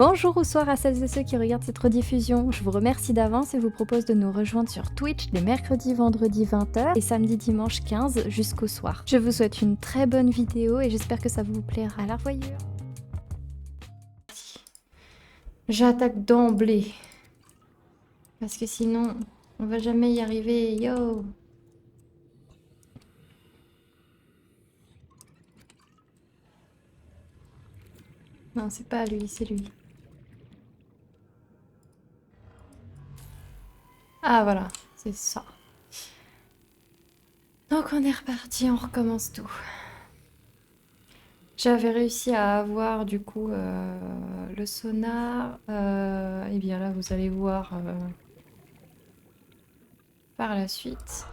Bonjour ou soir à celles et ceux qui regardent cette rediffusion. Je vous remercie d'avance et vous propose de nous rejoindre sur Twitch les mercredis, vendredis 20h et samedi, dimanche 15 jusqu'au soir. Je vous souhaite une très bonne vidéo et j'espère que ça vous plaira. À la revoyure. J'attaque d'emblée. Parce que sinon, on va jamais y arriver. Yo! Non, c'est pas lui, c'est lui. Ah voilà, c'est ça. Donc on est reparti, on recommence tout. J'avais réussi à avoir du coup le sonar. Et bien là, vous allez voir par la suite.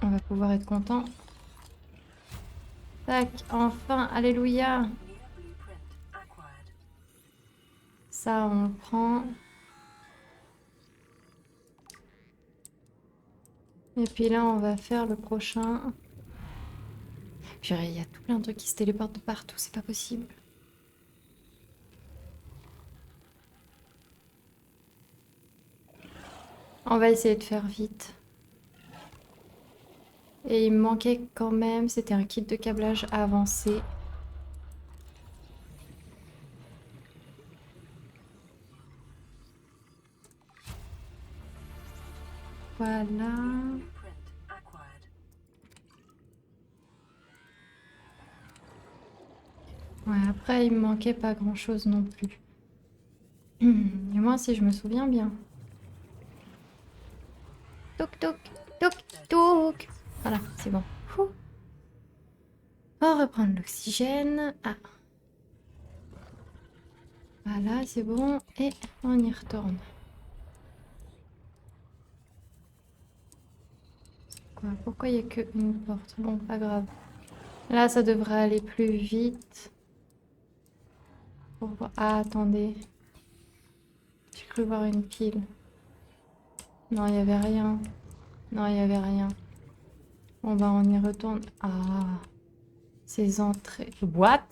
On va pouvoir être content. Tac, enfin, alléluia. Ça, on le prend. Et puis là, on va faire le prochain. Purée, il y a tout plein de trucs qui se téléportent de partout, c'est pas possible. On va essayer de faire vite. Et il me manquait quand même, c'était un kit de câblage avancé. Voilà. Ouais, après, il me manquait pas grand-chose non plus. Et moi, si je me souviens bien. Toc, toc, toc, toc. Voilà, c'est bon. Ouh. On va reprendre l'oxygène. Ah. Voilà, c'est bon. Et on y retourne. Quoi? Pourquoi il n'y a qu'une porte? Bon, pas grave. Là, ça devrait aller plus vite. Ah, attendez. J'ai cru voir une pile. Non, il n'y avait rien. Non, il n'y avait rien. Bon, bah, on y retourne. Ah, ces entrées. What?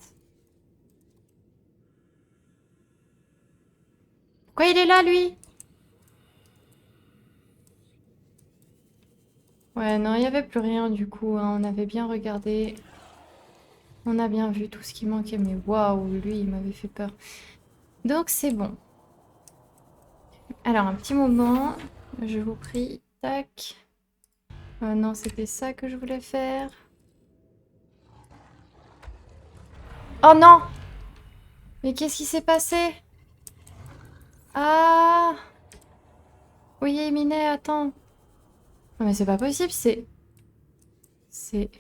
Pourquoi il est là, lui? Ouais, non, il n'y avait plus rien du coup, hein. On avait bien regardé. On a bien vu tout ce qui manquait. Mais waouh, lui, il m'avait fait peur. Donc, c'est bon. Alors, un petit moment. Je vous prie. Tac. Non, c'était ça que je voulais faire. Oh non! Mais qu'est-ce qui s'est passé? Ah! Oui, Minet, attends. Non, mais c'est pas possible, c'est... C'est...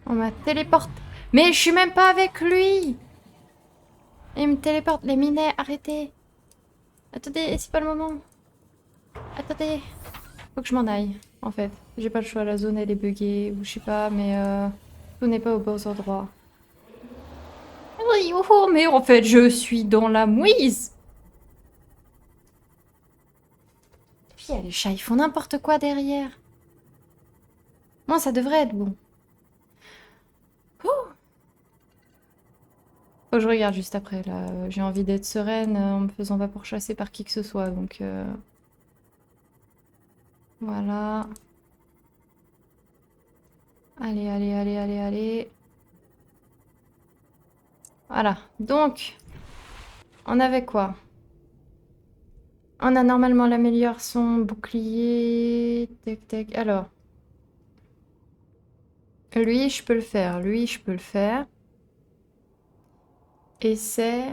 On m'a téléporté. Mais je suis même pas avec lui! Il me téléporte. Les Minets, arrêtez! Attendez, c'est pas le moment. Attendez. Faut que je m'en aille, en fait. J'ai pas le choix, la zone elle est buggée, ou je sais pas, mais tout n'est pas au bon endroit. Oui, oh, oh, mais en fait, je suis dans la mouise! Puis les chats, ils font n'importe quoi derrière. Moi, ça devrait être bon. Ouh. Faut que je regarde juste après, là. J'ai envie d'être sereine en me faisant pas pourchasser par qui que ce soit, donc... Voilà. Allez, allez, allez, allez, allez. Voilà. Donc, on avait quoi? On a normalement l'améliore son bouclier. Tac, tac. Alors. Lui, je peux le faire. Lui, je peux le faire. Et c'est...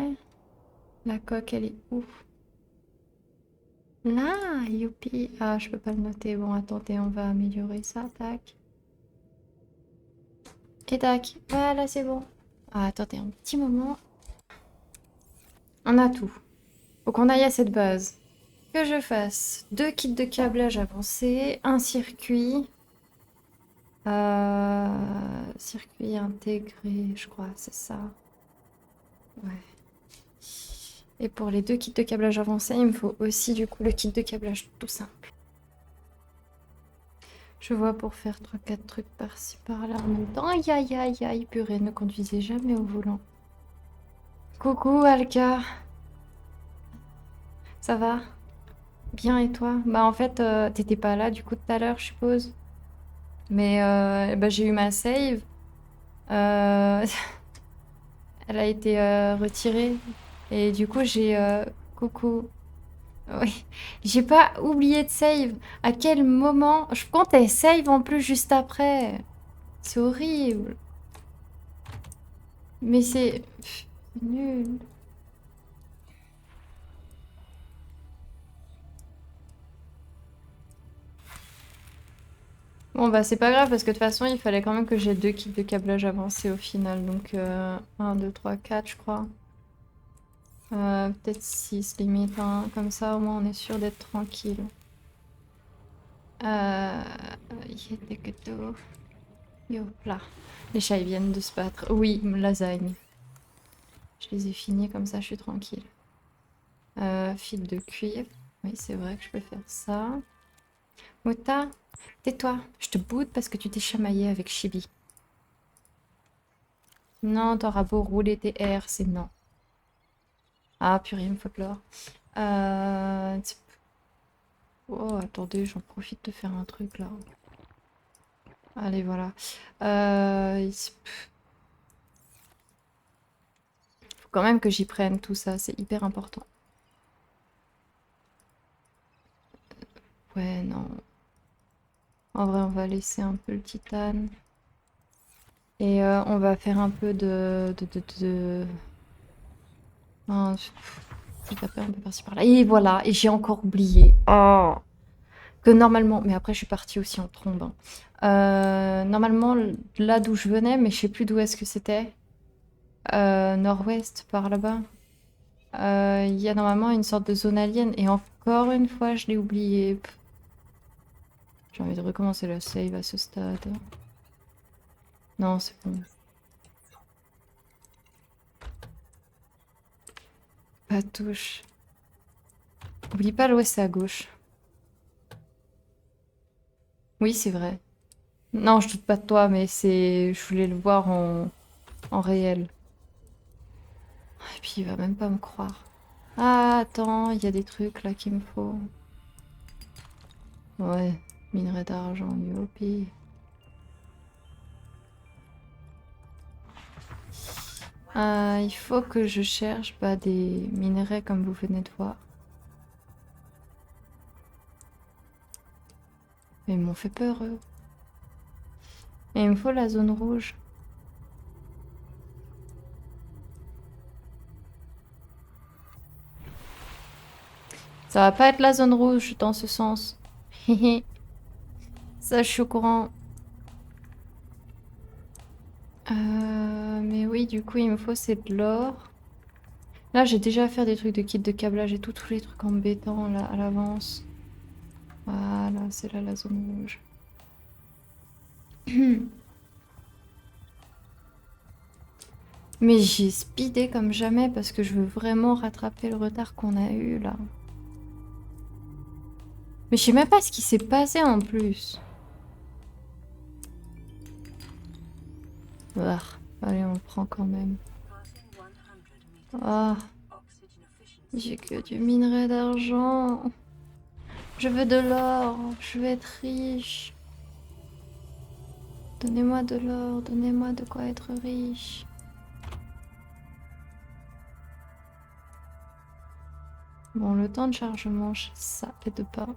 La coque, elle est où? Là, youpi. Ah, je peux pas le noter. Bon, attendez, on va améliorer ça. Tac. Et tac. Voilà, c'est bon. Ah, attendez un petit moment. On a tout. Faut qu'on aille à cette base. Que je fasse 2 kits de câblage avancés, un circuit. Circuit intégré, je crois, c'est ça. Ouais. Et pour les 2 kits de câblage avancés, il me faut aussi du coup le kit de câblage tout simple. Je vois pour faire 3-4 trucs par-ci par-là en même temps. Aïe aïe aïe aïe, purée, ne conduisez jamais au volant. Coucou Alka, ça va? Bien et toi? Bah en fait, t'étais pas là du coup tout à l'heure, je suppose. Mais bah, j'ai eu ma save. Euh, Elle a été retirée. Et du coup, j'ai... Coucou. Oui. J'ai pas oublié de save. À quel moment... Je comptais save en plus juste après. C'est horrible. Mais c'est... nul. Bon bah c'est pas grave parce que de toute façon il fallait quand même que j'ai 2 kits de câblage avancé au final. Donc 1, 2, 3, 4 je crois. Peut-être 6 limite, hein. Comme ça au moins on est sûr d'être tranquille. Yeteketo. Yo, là. Les chats ils viennent de se battre. Oui, lasagne. Je les ai finis comme ça je suis tranquille. Fil de cuivre. Oui c'est vrai que je peux faire ça. Mota, tais-toi. Je te boude parce que tu t'es chamaillé avec Chibi. Non, t'auras beau rouler tes airs, c'est non. Ah purée, il me faut de l'or. Oh, attendez, j'en profite de faire un truc là. Allez, voilà. Faut quand même que j'y prenne tout ça, c'est hyper important. Ouais, non. En vrai, on va laisser un peu le titane. Et on va faire un peu Non, je vais taper un peu par-ci par-là. Et voilà, et j'ai encore oublié. Oh, que normalement... Mais après, je suis partie aussi en trombe, hein. Normalement, là d'où je venais, mais je sais plus d'où est-ce que c'était. Nord-ouest, par là-bas. Il y a normalement une sorte de zone alien. Et encore une fois, je l'ai oublié. J'ai envie de recommencer la save à ce stade. Non, c'est bon. Pas touche. Oublie pas l'ouest, c'est à gauche. Oui, c'est vrai. Non, je doute pas de toi, mais c'est... Je voulais le voir en réel. Et puis il va même pas me croire. Ah, attends, il y a des trucs là qu'il me faut. Ouais, minerai d'argent, youpi. Il faut que je cherche des minerais comme vous venez de voir. Mais ils m'ont fait peur, eux. Et il me faut la zone rouge. Ça va pas être la zone rouge dans ce sens. Ça, je suis au courant. Mais oui, du coup, il me faut c'est de l'or. Là, j'ai déjà fait des trucs de kit de câblage et tout, tous les trucs embêtants là à l'avance. Voilà, c'est là la zone rouge. Mais j'ai speedé comme jamais parce que je veux vraiment rattraper le retard qu'on a eu là. Mais je sais même pas ce qui s'est passé en plus. Ah, allez, on le prend quand même. Ah, j'ai que du minerai d'argent. Je veux de l'or, je veux être riche. Donnez-moi de l'or, donnez-moi de quoi être riche. Bon, le temps de chargement, ça aide pas.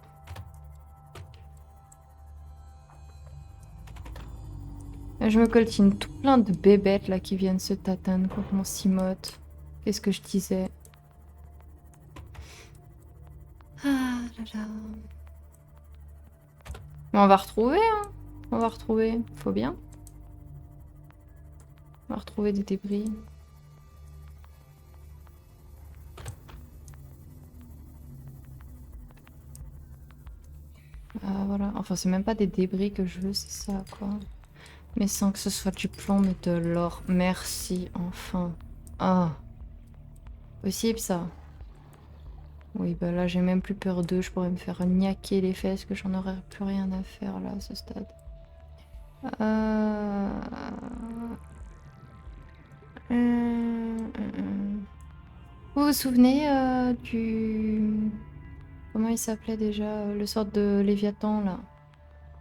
Je me coltine tout plein de bébêtes là qui viennent se tatane contre mon Cimote. Qu'est-ce que je disais? Ah là là. Mais on va retrouver, hein. On va retrouver. Faut bien. On va retrouver des débris. Ah voilà. Enfin, c'est même pas des débris que je veux, c'est ça, quoi. Mais sans que ce soit du plomb, mais de l'or. Merci, enfin. Ah. Possible, ça. Oui, bah là j'ai même plus peur d'eux, je pourrais me faire niaquer les fesses, que j'en aurais plus rien à faire là à ce stade. Euh... Vous vous souvenez du... Comment il s'appelait déjà? Le sort de Léviathan là,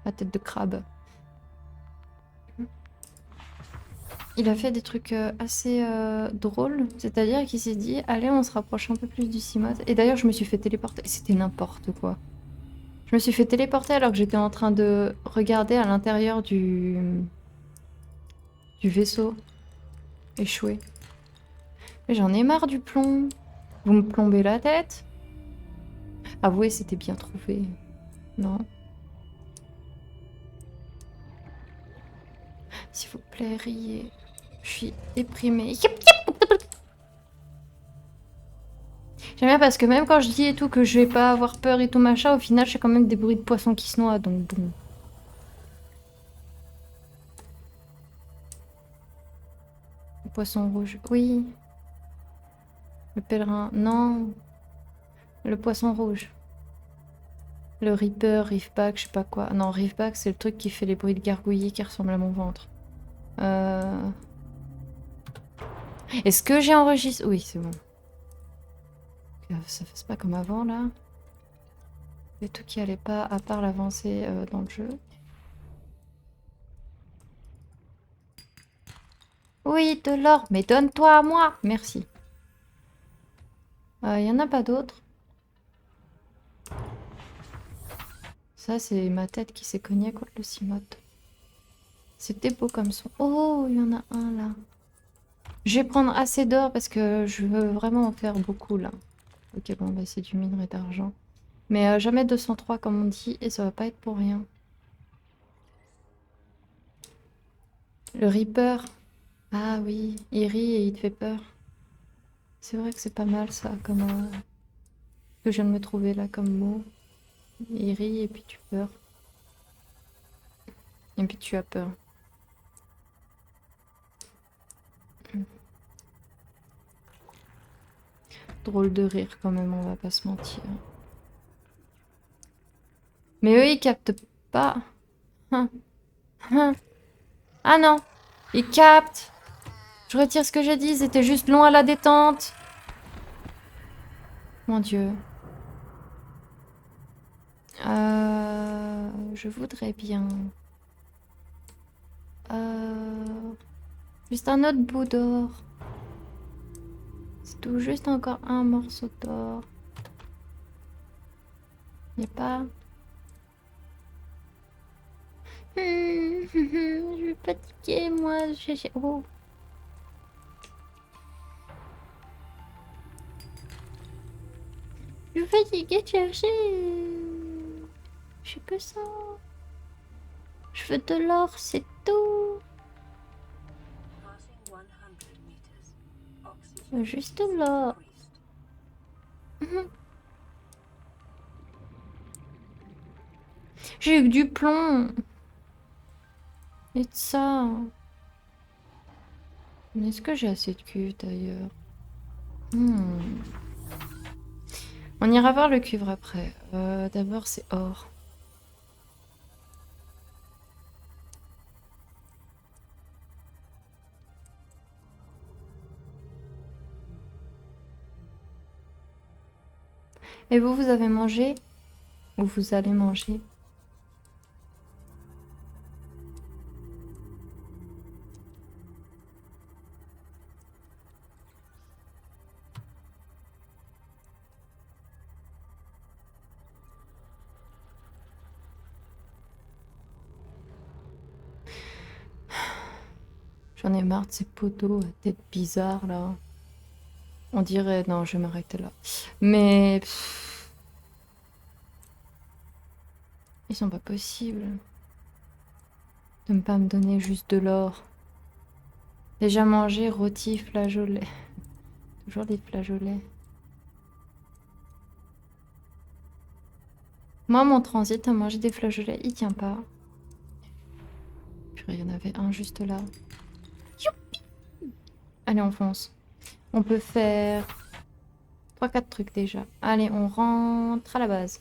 la tête de crabe. Il a fait des trucs assez drôles, c'est-à-dire qu'il s'est dit allez on se rapproche un peu plus du Cimote. Et d'ailleurs je me suis fait téléporter, c'était n'importe quoi. Je me suis fait téléporter alors que j'étais en train de regarder à l'intérieur du vaisseau échoué. Mais j'en ai marre du plomb. Vous me plombez la tête? Avouez, c'était bien trouvé. Non? S'il vous plaît, riez. Je suis déprimée. J'aime bien parce que même quand je dis et tout que je vais pas avoir peur et tout machin, au final, j'ai quand même des bruits de poissons qui se noient, donc bon. Le poisson rouge, oui. Le pèlerin, non. Le poisson rouge. Le Reaper, Reefback, je sais pas quoi. Non, Reefback, c'est le truc qui fait les bruits de gargouillis qui ressemblent à mon ventre. Est-ce que j'ai enregistré? Oui, c'est bon. Ça fasse pas comme avant, là. Des trucs qui allaient pas, à part l'avancée dans le jeu. Oui, de l'or, mais donne-toi à moi. Merci. Y en a pas d'autres. Ça, c'est ma tête qui s'est cognée contre le Cimote. C'était beau comme son. Oh, il y en a un là. Je vais prendre assez d'or parce que je veux vraiment en faire beaucoup là. Ok, bon, bah c'est du minerai d'argent. Mais jamais 203 comme on dit, et ça va pas être pour rien. Le Reaper. Ah oui, il rit et il te fait peur. C'est vrai que c'est pas mal ça, comme que je viens de me trouver là comme mot. Il rit et puis tu peur. Et puis tu as peur. Drôle de rire quand même, on va pas se mentir. Mais eux, ils captent pas. Hein, hein. Ah non, ils captent. Je retire ce que j'ai dit, c'était juste long à la détente. Mon Dieu. Je voudrais bien. Juste un autre bout d'or. C'est tout, juste encore un morceau d'or. Y'a pas. Je suis fatiguée, moi. Oh. Je suis fatiguée de chercher. Je sais que ça. Je veux de l'or, c'est tout. Juste de l'or. J'ai eu du plomb. Et de ça. Mais est-ce que j'ai assez de cuivre d'ailleurs? On ira voir le cuivre après. D'abord c'est or. Et vous, vous avez mangé? Ou vous allez manger? J'en ai marre de ces poteaux à tête bizarre là. On dirait... Non, je vais m'arrêter là. Mais... Ils sont pas possibles. De ne pas me donner juste de l'or. Déjà mangé, rôti, flageolet. Toujours des flageolets. Moi, mon transit à manger des flageolets, il tient pas. Purée, il y en avait un juste là. Youpi! Allez, on fonce. On peut faire 3-4 trucs déjà. Allez, on rentre à la base.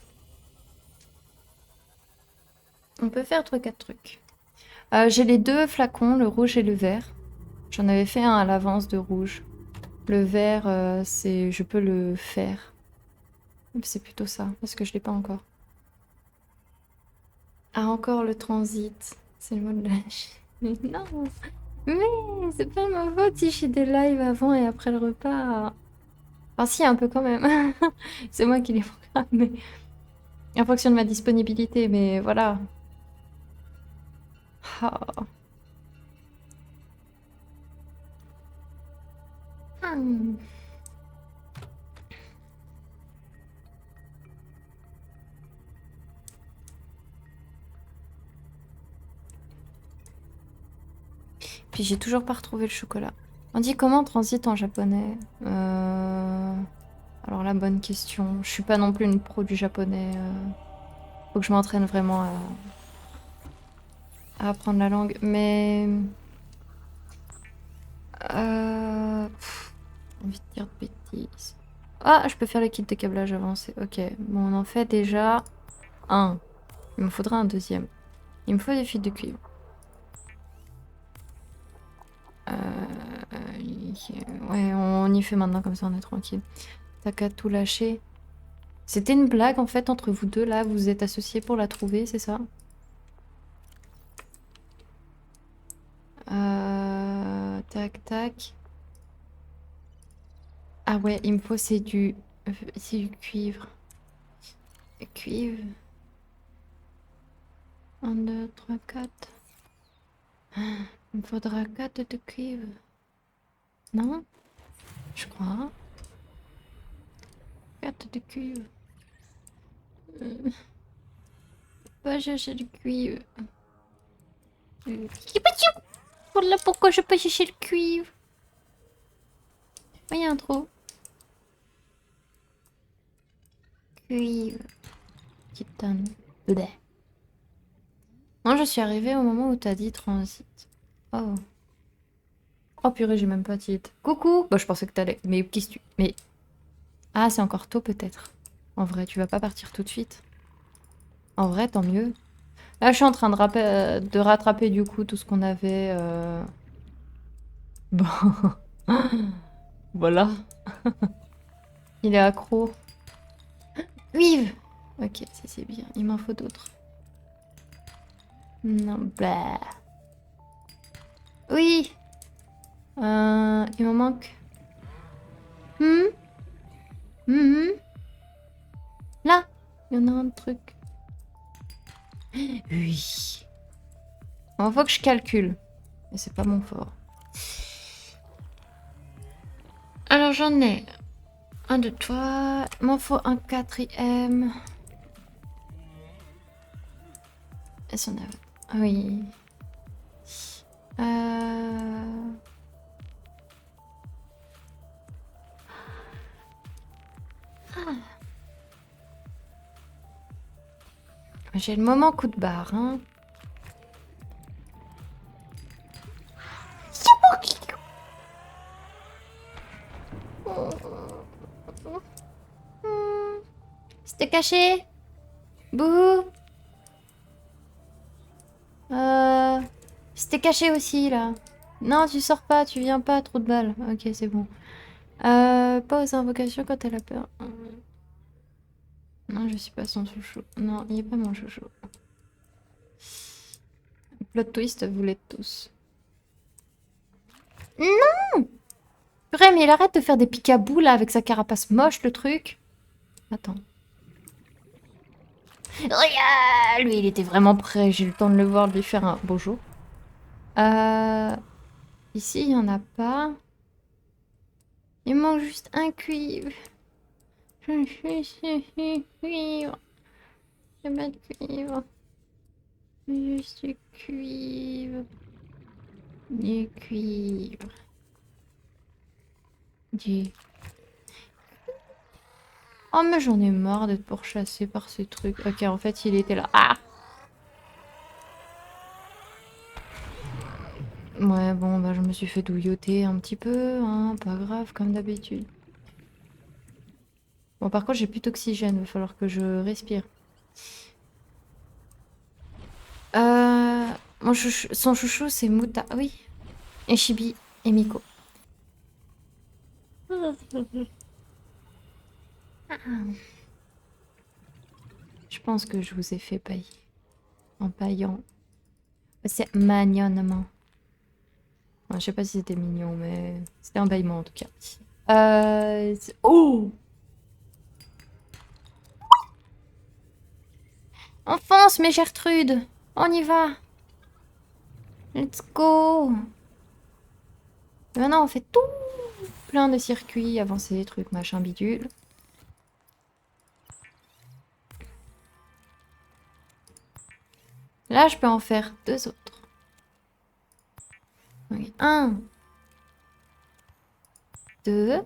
On peut faire 3-4 trucs. J'ai les deux flacons, le rouge et le vert. J'en avais fait un à l'avance de rouge. Le vert, je peux le faire. C'est plutôt ça, parce que je l'ai pas encore. Ah, encore le transit. C'est le mot de la... Mais non. Mais c'est pas ma faute si j'ai des lives avant et après le repas. Enfin si, un peu quand même. C'est moi qui les programme, en fonction de ma disponibilité, mais voilà. Ah. Hmm. Puis j'ai toujours pas retrouvé le chocolat. On dit comment transit en japonais Alors la bonne question. Je suis pas non plus une pro du japonais. Faut que je m'entraîne vraiment à apprendre la langue. Mais... envie de dire de bêtises. Ah, je peux faire le kit de câblage avancé. Ok, bon, on en fait déjà un. Il me faudra un deuxième. Il me faut des fils de cuivre. Ouais, on y fait maintenant, comme ça on est tranquille. T'as qu'à tout lâcher. C'était une blague en fait entre vous deux là, vous êtes associés pour la trouver, c'est ça? Tac tac. Ah ouais, il me faut c'est du cuivre. Cuivre. 1, 2, 3, 4. Il me faudra 4 de cuivre. Non? Je crois. 4 de cuivre. Pas chercher du cuivre. Voilà pourquoi je peux chercher le cuivre. Il y a un trou. Cuivre. Titane. Bleh. Non, je suis arrivée au moment où t'as dit transit. Oh. Oh purée, j'ai même pas de titre. Coucou. Bah, je pensais que t'allais. Mais qu'est-ce que tu... Mais... Ah, c'est encore tôt peut-être. En vrai, tu vas pas partir tout de suite. En vrai, tant mieux. Là, je suis en train de rattraper du coup tout ce qu'on avait. Bon. Voilà. Il est accro. Cuivre. Ok, ça c'est bien. Il m'en faut d'autres. Non, bah. Oui. Il m'en manque. Hmm. Mhm. Là, il y en a un truc. Oui. Bon, faut que je calcule. Et c'est pas mon fort. Alors j'en ai un de toi. Il m'en faut un quatrième. Est-ce qu'on a... Ah oui. J'ai le moment coup de barre, hein. C'était caché. Bouh. C'était caché aussi, là. Non, tu sors pas, tu viens pas, trop de balles. Ok, c'est bon. Pas aux invocations quand elle a peur. Non, je suis pas son chouchou. Non, il est pas mon chouchou. Plot twist, vous l'êtes tous. Non! Purée, mais il arrête de faire des picabous, là, avec sa carapace moche, le truc. Attends. Regarde, lui, il était vraiment prêt. J'ai eu le temps de le voir, de lui faire un bonjour. Ici, il n'y en a pas. Il manque juste un cuivre. Je suis cuivre. Je vais mettre cuivre. Juste du cuivre. Du cuivre. Du... Oh, mais j'en ai marre d'être pourchassée par ces trucs. Ok, en fait, il était là. Ah! Ouais, bon, bah, je me suis fait douilloter un petit peu, hein. Pas grave, comme d'habitude. Bon, par contre, j'ai plus d'oxygène. Il va falloir que je respire. Son chouchou, c'est Muta. Ah oui. Et Chibi et Miko. Je pense que je vous ai fait pailler. En paillant. C'est magnonement. Enfin, je sais pas si c'était mignon, mais c'était un bâillement en tout cas. Oh! On fonce, mais Gertrude! On y va! Let's go! Et maintenant, on fait tout plein de circuits, avancer, trucs, machin, bidule. Là, je peux en faire 2 autres. Oui. 1, 2.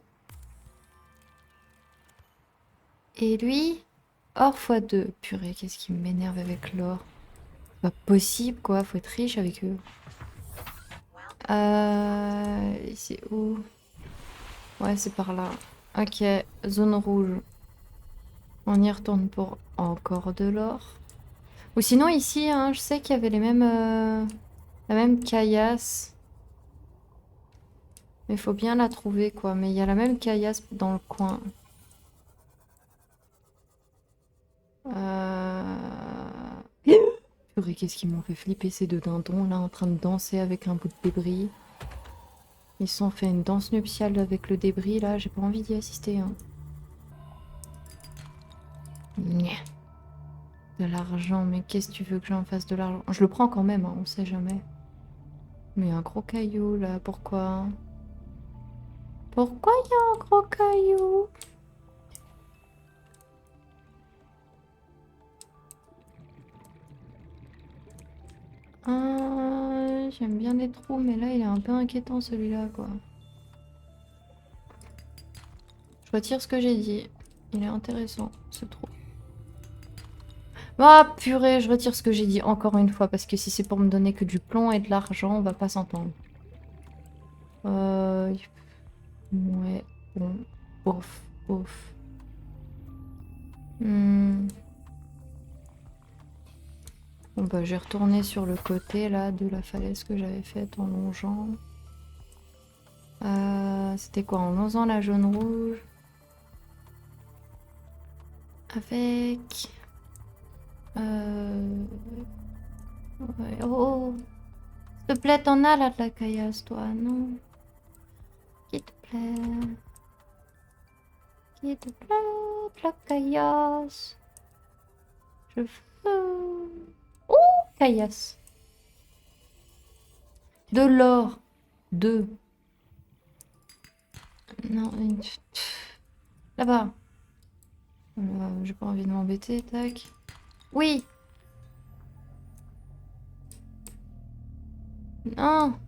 Et lui, or x2. Purée, qu'est-ce qui m'énerve avec l'or? Pas possible, quoi. Faut être riche avec eux. C'est où? Ouais, c'est par là. Ok, zone rouge. On y retourne pour encore de l'or. Ou sinon ici, hein, je sais qu'il y avait les mêmes, la même caillasse. Mais il faut bien la trouver, quoi. Mais il y a la même caillasse dans le coin. Purée, qu'est-ce qu'ils m'ont fait flipper ces 2 dindons là en train de danser avec un bout de débris. Ils se sont fait une danse nuptiale avec le débris là, j'ai pas envie d'y assister. Hein. Nya. De l'argent, mais qu'est-ce que tu veux que j'en fasse de l'argent? Je le prends quand même, hein, on sait jamais. Mais un gros caillou là, pourquoi? Pourquoi il y a un gros caillou? J'aime bien les trous, mais là il est un peu inquiétant celui-là quoi. Je retire ce que j'ai dit. Il est intéressant ce trou. Ah purée, je retire ce que j'ai dit encore une fois parce que si c'est pour me donner que du plomb et de l'argent, on va pas s'entendre. Ouais, bon, bof, bof. Bon bah j'ai retourné sur le côté là de la falaise que j'avais faite en longeant. C'était quoi? En longeant la jaune rouge. Avec... Ouais. Oh, s'il te plaît, t'en as là de la caillasse, toi, non? S'il te plaît. S'il te plaît, de la caillasse. Je veux... Oh, caillasse. De l'or. 2. Non, là-bas. J'ai pas envie de m'embêter, tac. Oui. Non.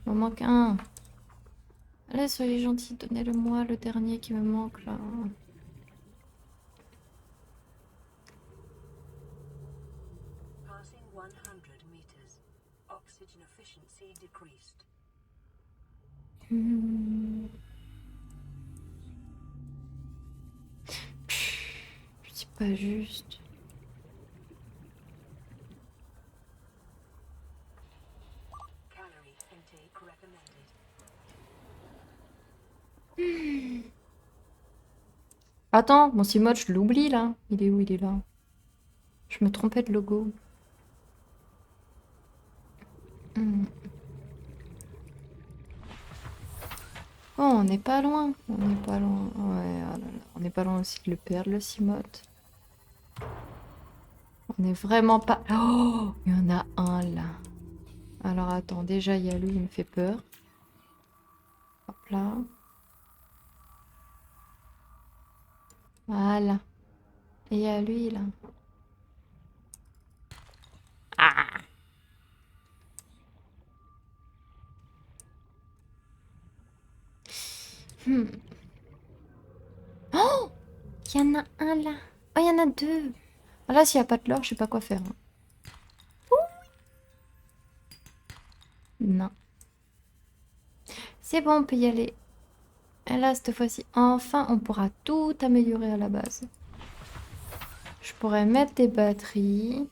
Il m'en manque un. Allez, soyez gentils, donnez-le-moi, le dernier qui me manque, là. Passing 100 meters. Oxygen efficiency decreased. C'est pas juste. Calorie intake recommended. Attends, mon Simod, je l'oublie là. Il est où? Il est là. Je me trompais de logo. Oh, on n'est pas loin. On n'est pas loin. Ouais, oh là là. On n'est pas loin aussi de le perdre, le Simod. On n'est vraiment pas... Oh, il y en a un là. Alors attends, déjà il y a lui, il me fait peur. Hop là. Voilà. Et il y a lui là. Ah! Oh! Il y en a un là. Oh, il y en a 2. Ah, là, s'il n'y a pas de l'or, je sais pas quoi faire. Hein. Non. C'est bon, on peut y aller. Et là, cette fois-ci, enfin, on pourra tout améliorer à la base. Je pourrais mettre des batteries.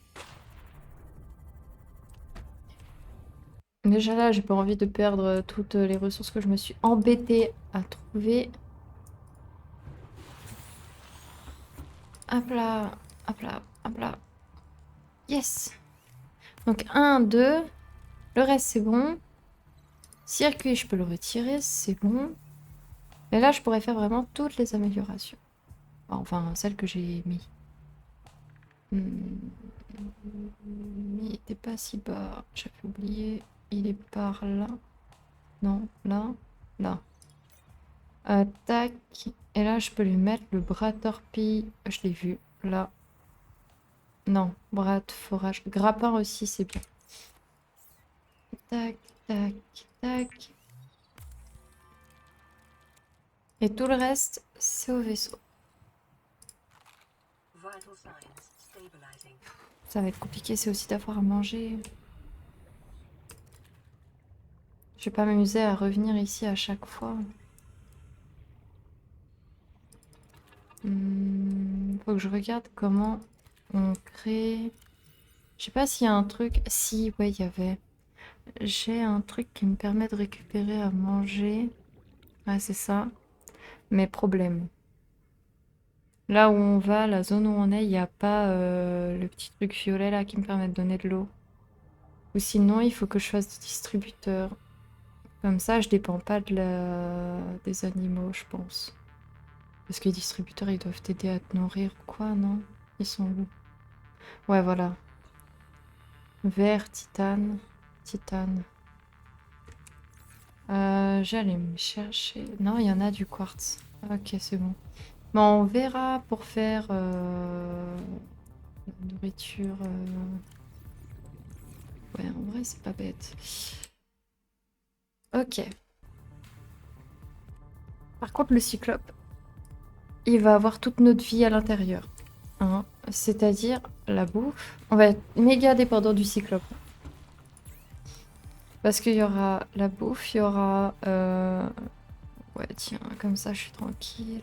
Déjà là, j'ai pas envie de perdre toutes les ressources que je me suis embêtée à trouver. Hop là, hop là, hop là. Yes! Donc 1, 2. Le reste, c'est bon. Circuit, je peux le retirer, c'est bon. Et là, je pourrais faire vraiment toutes les améliorations. Enfin, celles que j'ai mis. Il était pas si bas. J'avais oublié. Il est par là. Non, là. Là. Tac. Et là, je peux lui mettre le bras torpille. Je l'ai vu. Là. Non, bras de forage. Grappin aussi, c'est bien. Tac, tac, tac. Et tout le reste, c'est au vaisseau. Vital signs stabilizing. Ça va être compliqué, c'est aussi d'avoir à manger. Je vais pas m'amuser à revenir ici à chaque fois. Faut que je regarde comment on crée... Je sais pas s'il y a un truc... Si, ouais, il y avait. J'ai un truc qui me permet de récupérer à manger. Ouais, c'est ça. Mais problème. Là où on va, la zone où on est, il n'y a pas le petit truc violet là qui me permet de donner de l'eau. Ou sinon, il faut que je fasse des distributeurs. Comme ça, je dépends pas des animaux, je pense. Parce que les distributeurs, ils doivent t'aider à te nourrir ou quoi, non? Ils sont où? Ouais, voilà. Vert, titane, titane. J'allais me chercher... Non, il y en a du quartz. Ok, c'est bon. Bon, on verra pour faire la nourriture... Ouais, en vrai, c'est pas bête. Ok. Par contre, le cyclope, il va avoir toute notre vie à l'intérieur. Hein. C'est-à-dire la bouffe. On va être méga dépendant du cyclope. Parce qu'il y aura la bouffe, il y aura... Ouais, tiens, comme ça, je suis tranquille.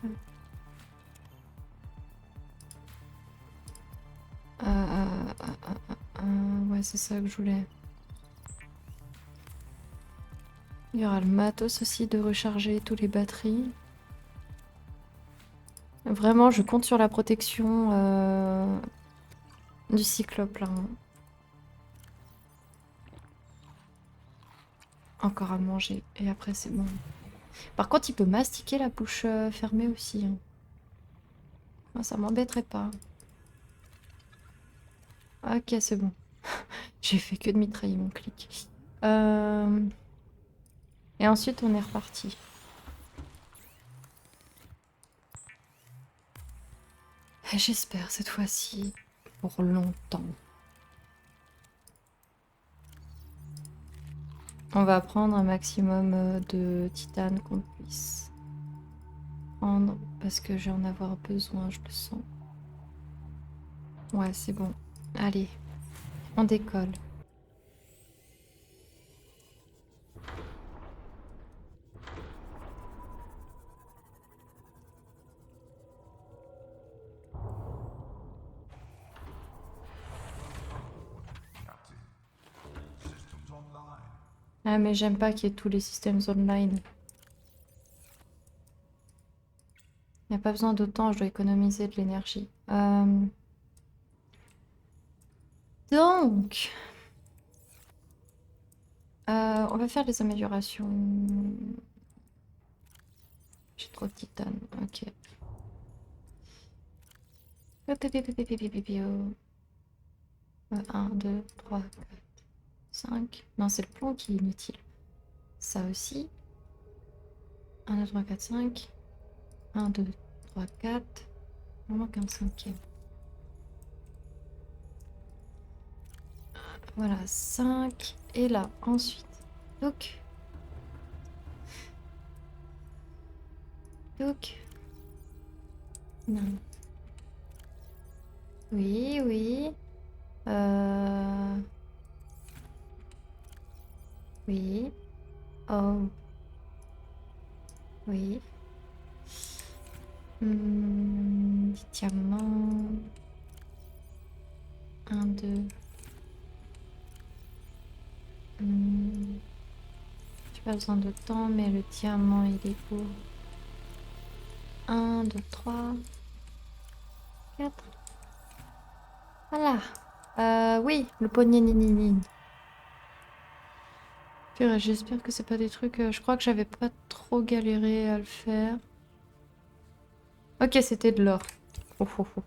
Ouais, c'est ça que je voulais. Il y aura le matos aussi de recharger tous les batteries. Vraiment, je compte sur la protection du cyclope, là. Hein. Encore à manger. Et après, c'est bon. Par contre, il peut mastiquer la bouche fermée aussi. Hein. Moi, ça m'embêterait pas. Ok, c'est bon. J'ai fait que de mitrailler mon clic. Et ensuite, on est reparti. J'espère cette fois-ci pour longtemps. On va prendre un maximum de titane qu'on puisse prendre parce que je vais en avoir besoin, je le sens. Ouais, c'est bon. Allez, on décolle. Ah, mais j'aime pas qu'il y ait tous les systèmes online. Il n'y a pas besoin d'autant, je dois économiser de l'énergie. Donc, on va faire des améliorations. J'ai trop de titane, ok. 1, 2, 3, 4, 5. Non, c'est le plomb qui est inutile. Ça aussi. 1, 2, 3, 4, 5. 1, 2, 3, 4. Il manque un cinquième. Voilà, 5. Et là, ensuite. Donc. Non. Oui, oui. Oui. Oh. Oui. Des diamants. 1, 2. J'ai pas besoin de temps, mais le diamant il est où? 1, 2, 3, 4. Voilà. Oui, le poney nininin. Purée, j'espère que c'est pas des trucs. Je crois que j'avais pas trop galéré à le faire. Ok, c'était de l'or. Oh, oh, oh.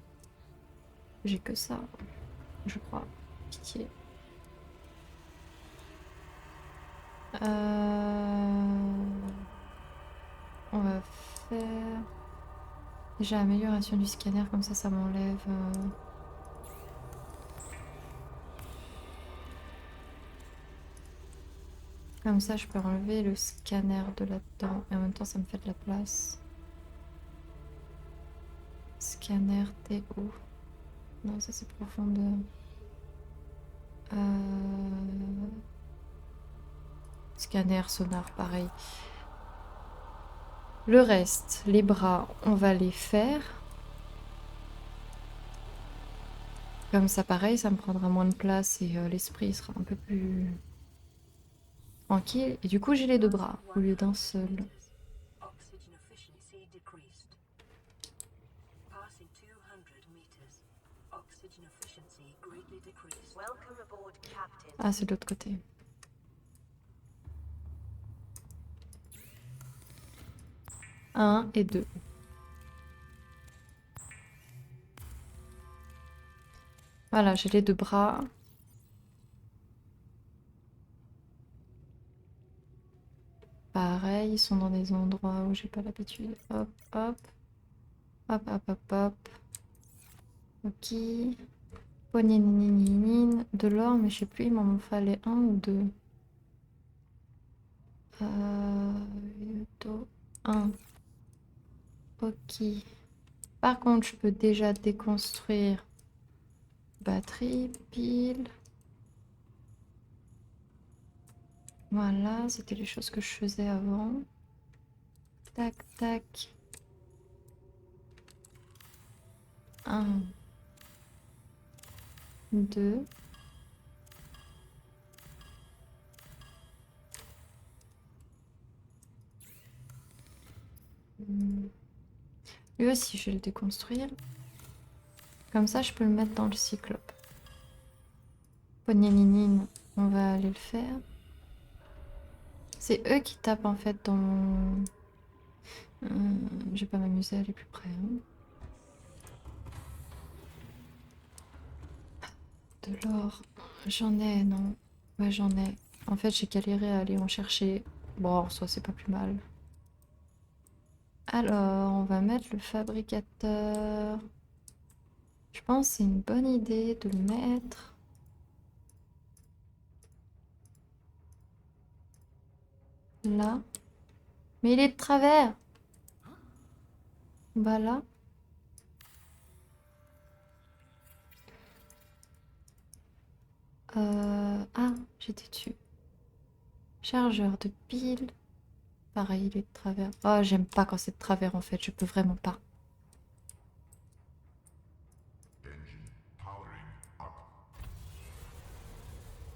J'ai que ça, je crois. Pitié. On va faire déjà amélioration du scanner, comme ça m'enlève. Comme ça, je peux enlever le scanner de là-dedans. Et en même temps, ça me fait de la place. Scanner TO. Non, ça c'est profondeur. Scanner sonar, pareil. Le reste, les bras, on va les faire. Comme ça, pareil, ça me prendra moins de place et l'esprit sera un peu plus tranquille. Et du coup, j'ai les deux bras au lieu d'un seul. Oxygen efficiency decreased. Passing 200 meters. Oxygen efficiency greatly decreased. Welcome aboard, Captain. Ah, c'est de l'autre côté. Un et deux. Voilà, j'ai les deux bras. Pareil, ils sont dans des endroits où j'ai pas l'habitude. Hop, hop. Hop, hop, hop, hop. Ok. Poignet, de l'or, mais je sais plus, il m'en fallait un ou deux. Yuto, un. Ok. Par contre, je peux déjà déconstruire batterie, pile. Voilà, c'était les choses que je faisais avant. Tac, tac. Un. Deux. Lui aussi, je vais le déconstruire. Comme ça, je peux le mettre dans le cyclope. Poignet, on va aller le faire. C'est eux qui tapent en fait dans mon... je vais pas m'amuser à aller plus près. Hein. De l'or. J'en ai, non. Ouais, j'en ai. En fait, j'ai galéré à aller en chercher. Bon, en soi, c'est pas plus mal. Alors, on va mettre le fabricateur. Je pense que c'est une bonne idée de le mettre. Là. Mais il est de travers. Bah là. Ah, j'étais dessus. Chargeur de pile. Pareil, il est de travers. Oh, j'aime pas quand c'est de travers en fait. Je peux vraiment pas.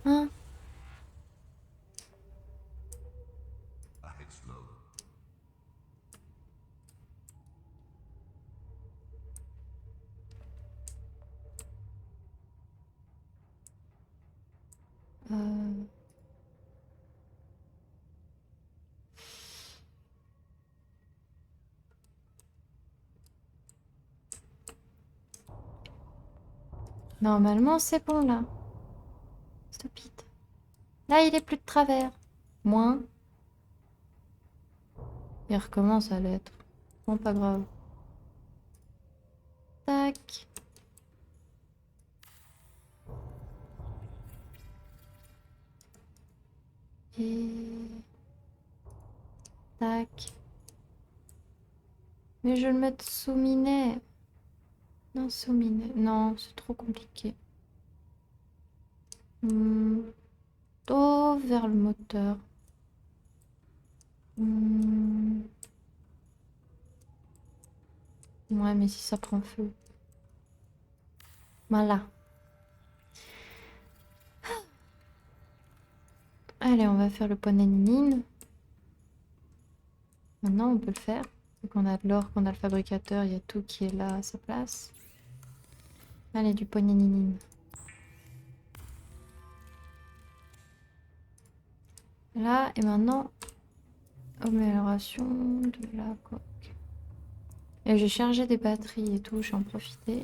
Hein? Euh, Normalement, c'est bon là. Stop it. Là, il est plus de travers. Moins. Il recommence à l'être. Bon, pas grave. Tac. Et... Tac. Mais je vais le mettre sous minet. Non, sous minet. Non, c'est trop compliqué. Oh, vers le moteur. Ouais, mais si ça prend feu. Voilà. Allez, on va faire le point naninine. Maintenant, on peut le faire. Vu qu'on a de l'or, qu'on a le fabricateur, il y a tout qui est là à sa place. Allez, du point naninine. Là, et maintenant, amélioration de la coque. Et j'ai chargé des batteries et tout, j'en profiter.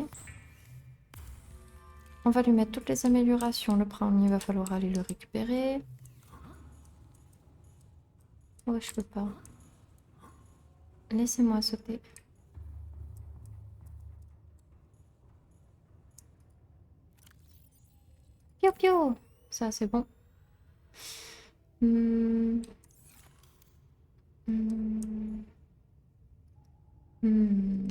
On va lui mettre toutes les améliorations. Le premier, il va falloir aller le récupérer. Ouais, je peux pas. Laissez-moi sauter. Pio pio! Ça, c'est bon. Hmm. Hmm. Hmm.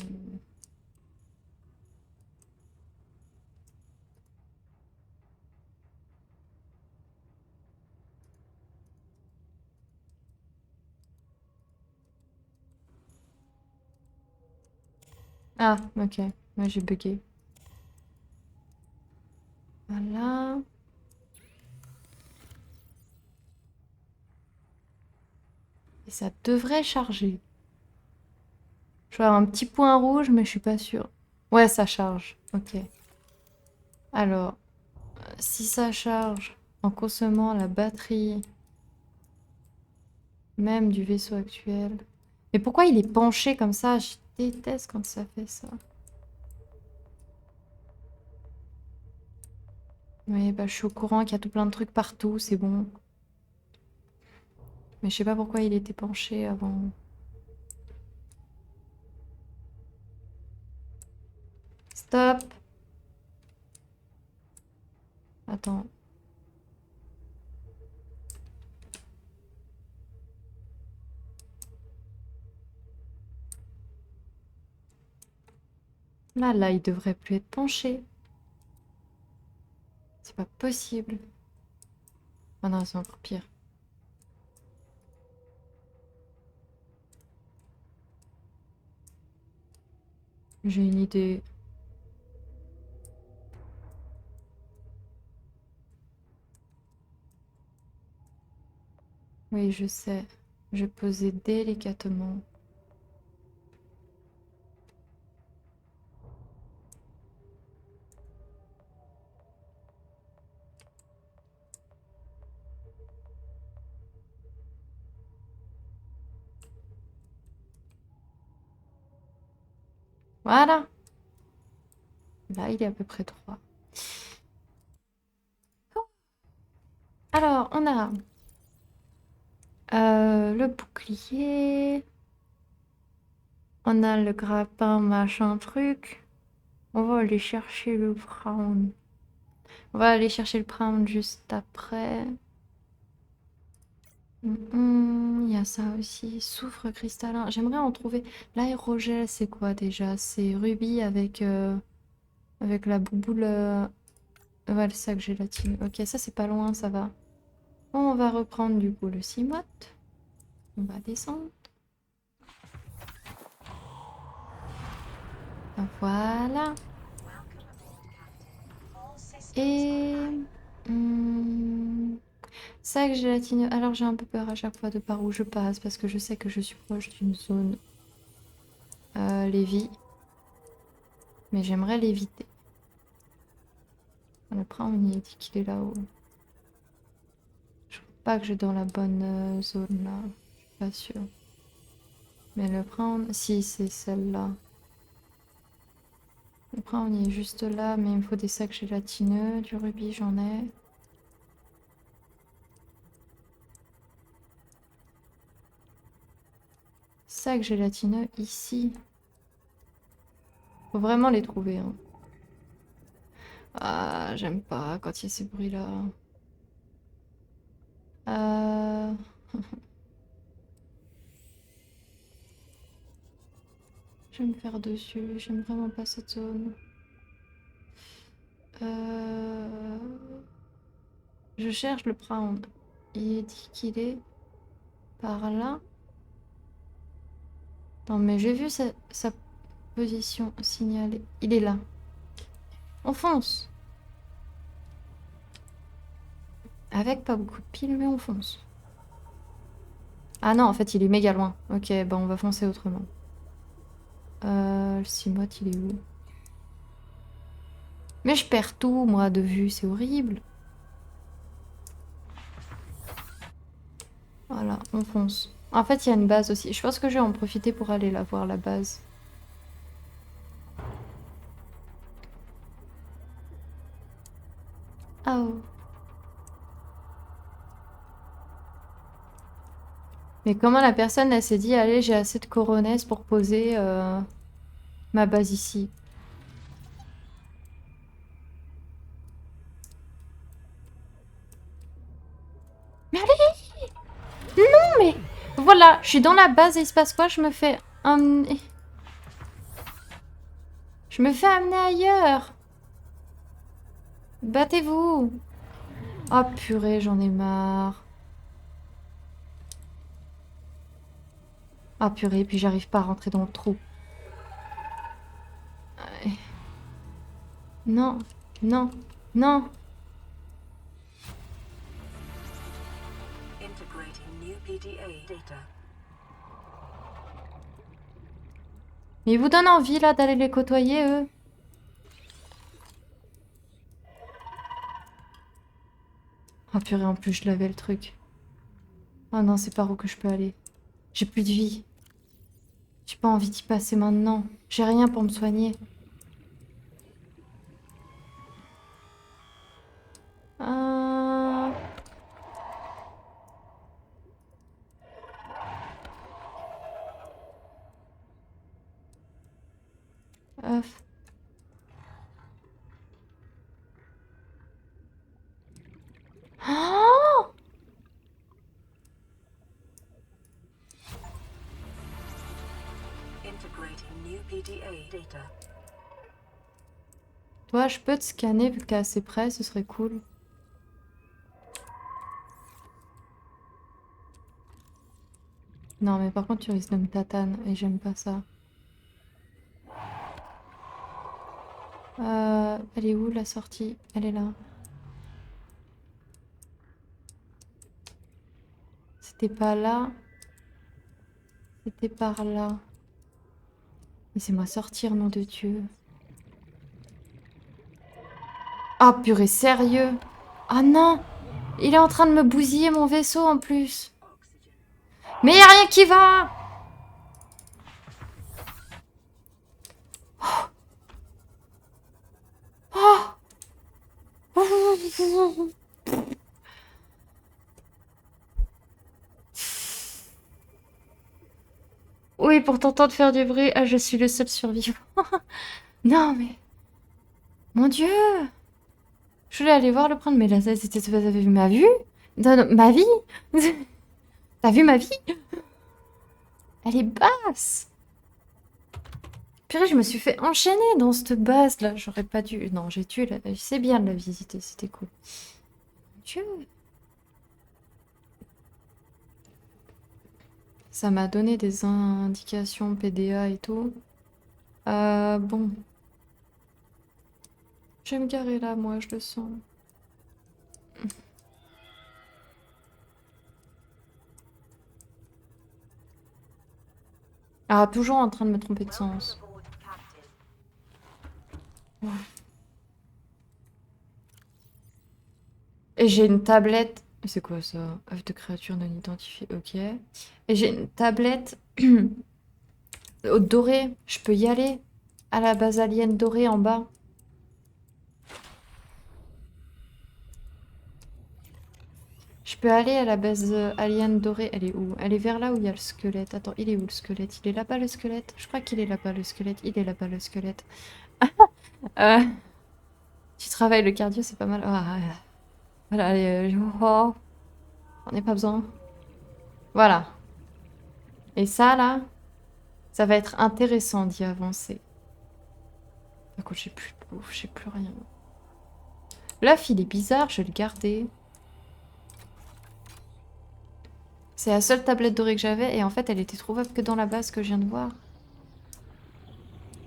Ah, ok. Moi, j'ai bugué. Voilà. Et ça devrait charger. Je vois un petit point rouge, mais je suis pas sûre. Ouais, ça charge. Ok. Alors, si ça charge en consommant la batterie même du vaisseau actuel. Mais pourquoi il est penché comme ça? Je déteste quand ça fait ça. Oui, bah je suis au courant qu'il y a tout plein de trucs partout, c'est bon. Mais je sais pas pourquoi il était penché avant. Stop! Attends. Là, il devrait plus être penché. C'est pas possible. Ah non, c'est encore pire. J'ai une idée. Oui, je sais. Je posais délicatement. Voilà. Là, il est à peu près droit. Alors, on a le bouclier. On a le grappin, machin truc. On va aller chercher le brown. On va aller chercher le brown juste après. Il y a ça aussi. Soufre cristallin. J'aimerais en trouver. L'aérogel, c'est quoi déjà? C'est rubis avec la bouboule. Ouais, le sac gélatine. Ok, ça c'est pas loin, ça va. Bon, on va reprendre du coup le cimote. On va descendre. Voilà. Et... sac gélatineux. Alors j'ai un peu peur à chaque fois de par où je passe parce que je sais que je suis proche d'une zone Lévi. Mais j'aimerais l'éviter. Le prend, on y dit qu'il est là-haut. Je crois pas que j'ai dans la bonne zone là. Je suis pas sûre. Mais le prendre, si c'est celle-là. Le prendre, on y est juste là, mais il me faut des sacs gélatineux. Du rubis, j'en ai. Sacs gélatineux ici. Faut vraiment les trouver, hein. Ah, j'aime pas quand il y a ces bruits-là. Euh... Je vais me faire dessus. J'aime vraiment pas cette zone. Euh... Je cherche le prendre. Il est dit qu'il est par là. Non, mais j'ai vu sa Position signalée. Il est là. On fonce. Avec pas beaucoup de piles, mais on fonce. Ah non, en fait, il est méga loin. Ok, bah on va foncer autrement. Le Cimote, il est où? Mais je perds tout, moi, de vue. C'est horrible. Voilà, on fonce. En fait, il y a une base aussi. Je pense que je vais en profiter pour aller la voir, la base. Oh. Mais comment la personne, elle s'est dit, allez, j'ai assez de coronets pour poser ma base ici. Mais allez! Non, mais... Voilà, je suis dans la base et il se passe quoi? Je me fais amener... Je me fais amener ailleurs. Battez-vous. Oh purée, j'en ai marre. Ah purée, puis j'arrive pas à rentrer dans le trou. Ouais. Non, non, non. Integrating new PDA data. Mais ils vous donnent envie là d'aller les côtoyer, eux? Oh purée, en plus je l'avais le truc. Oh non, c'est par où que je peux aller? J'ai plus de vie. J'ai pas envie d'y passer maintenant. J'ai rien pour me soigner. Euh... euh, Oh Integrating new PDA data. Toi, je peux te scanner vu que t'es assez près, ce serait cool. Non, mais par contre, tu risques de me tatane et j'aime pas ça. Elle est où la sortie? Elle est là. C'était pas là. C'était par là. Laissez-moi sortir, nom de Dieu. Ah, purée, sérieux? Ah non! Il est en train de me bousiller mon vaisseau en plus. Mais y a rien qui va! Oh! Oui, pour t'entendre faire du bruit, ah, je suis le seul survivant. Non, mais... Mon Dieu! Je voulais aller voir le prendre, mais là, c'était... T'avais vu ma vue? Non, ma vie? T'as vu ma vie? Elle est basse! Purée, je me suis fait enchaîner dans cette base-là. J'aurais pas dû... Non, j'ai tué la... C'est bien de la visiter, c'était cool. Mon Dieu! Ça m'a donné des indications PDA et tout. Bon. Je vais me garer là, moi, je le sens. Ah, toujours en train de me tromper de sens. Welcome aboard, Captain. Et j'ai une tablette. C'est quoi ça? œuf de créature non identifiée. Ok. Et j'ai une tablette dorée. Je peux y aller. À la base alien dorée en bas. Je peux aller à la base alien dorée. Elle est où? Elle est vers là où il y a le squelette. Attends, il est où le squelette? Il est là-bas le squelette? Je crois qu'il est là-bas le squelette. Il est là-bas le squelette. Euh, Tu travailles le cardio, c'est pas mal. Ah, voilà, allez, oh, on n'est pas besoin. Voilà. Et ça, là, ça va être intéressant d'y avancer. Par contre, j'ai plus de bouffe, j'ai plus rien. L'œuf, il est bizarre, je vais le garder. C'est la seule tablette dorée que j'avais et en fait, elle était trouvable que dans la base que je viens de voir.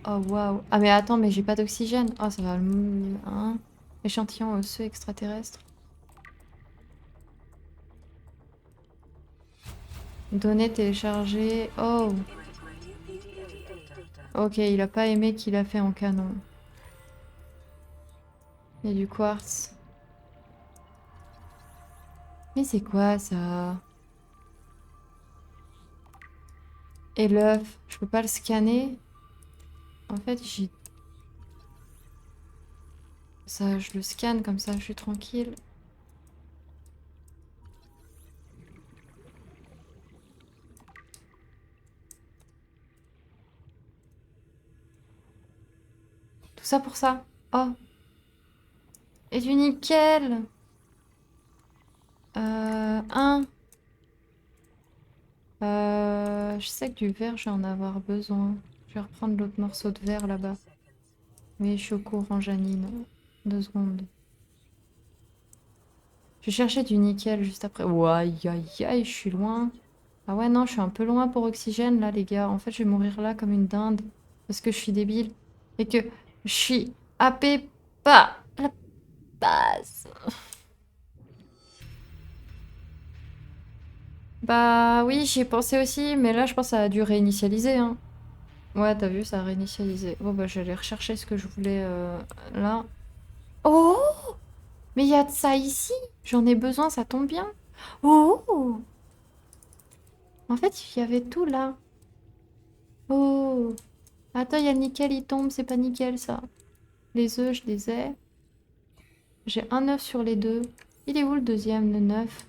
Oh waouh. Ah mais attends, mais j'ai pas d'oxygène. Oh ça va. Hein. Échantillon osseux extraterrestre. Données téléchargées. Oh. New PDA data. Ok, il a pas aimé qu'il a fait en canon. Il y a du quartz. Mais c'est quoi ça? Et l'œuf, je peux pas le scanner? En fait, j'ai... Ça, je le scanne comme ça, je suis tranquille. Tout ça pour ça. Oh. Et du nickel. Un. Je sais que du verre, je vais en avoir besoin. Je vais reprendre l'autre morceau de verre là-bas. Seconds. Oui, je suis au courant, Janine. 2 secondes. Je vais chercher du nickel juste après. Ouah, aïe, aïe, aïe, je suis loin. Ah ouais, non, je suis un peu loin pour oxygène, là, les gars. En fait, je vais mourir là comme une dinde. Parce que je suis débile. Et que je suis happée par la base. Bah oui, j'y ai pensé aussi. Mais là, je pense que ça a dû réinitialiser, hein. Ouais, t'as vu, ça a réinitialisé. Bon, bah, j'allais rechercher ce que je voulais là. Oh! Mais il y a de ça ici. J'en ai besoin, ça tombe bien. Oh! En fait, il y avait tout là. Oh! Attends, il y a le nickel, il tombe, c'est pas nickel ça. Les œufs, je les ai. J'ai un œuf sur les deux. Il est où le deuxième, le 9?